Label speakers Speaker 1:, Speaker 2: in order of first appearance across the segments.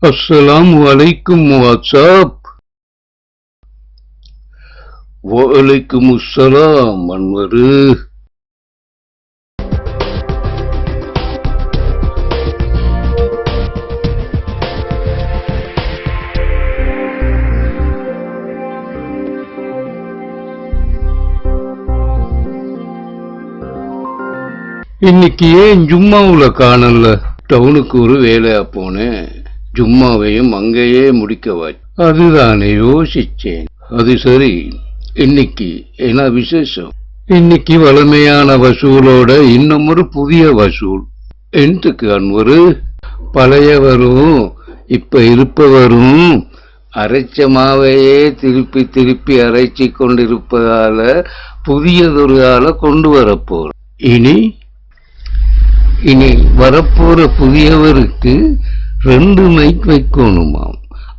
Speaker 1: அஸ்ஸலாமு அலைக்கும் வாட்ஸ்அப். வலைக்கும் அஸ்ஸலாம் அன்வரு. இன்னைக்கு ஏன் ஜும்மாவுல காணல? டவுனுக்கு ஒரு வேலையா போனேன். ஜும்மாவையும் அங்கேயே முடிக்கவா. அதுதானே யோசிச்சேன். அது சரி, இன்னைக்கு என்ன விசேஷம்? இன்னைக்கு வலிமையான வசூலோட இன்னும் ஒரு புதிய வசூல். என்துக்கு அன்வரு? பழையவரும் இப்ப இருப்பவரும் அரைச்ச மாவையே திருப்பி திருப்பி அரைச்சி கொண்டிருப்பதால புதியதொரு ஆளை கொண்டு வரப்போற. இனி வரப்போற புதியவருக்கு 2 மைக் வைக்கணுமாம்.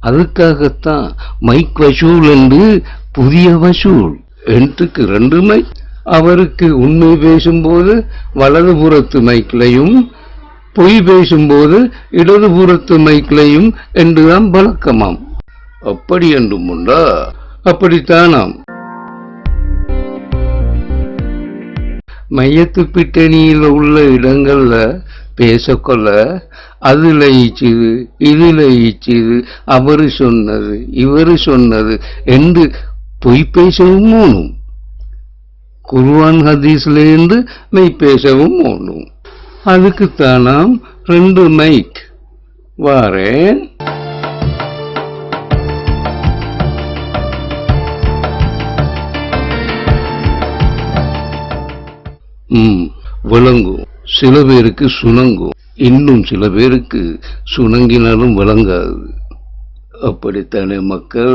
Speaker 1: அதுக்காகத்தான் மைக் வசூல் என்று புதிய வசூல். என்துக்கு 2 மைக். அவருக்கு உண்மை பேசும்போது வலதுபுறத்து மைக்லையும், பொய் பேசும்போது இடதுபுறத்து மைக்லையும் என்றுதான் பழக்கமாம். அப்படி என்றும் உண்டா? அப்படித்தானாம். மையத்து பிட்டணியில் உள்ள இடங்கள்ல பேசக்கொள்ள அதுல ஈச்சுது, இதுல ஈச்சுது, அவரு சொன்னது, இவரு சொன்னது என்று பொய் பேசவும் ஓணும். குர்ஆன் ஹதீஸ்ல இருந்து மெய் பேசவும் ஓணும். அதுக்குத்தானாம் 2 மைக். வாரேன். விளங்கும். சில பேருக்கு சுணங்கும், இன்னும் சில பேருக்கு சுணங்கினாலும் விளங்காது. அப்படித்தானே மக்கள்?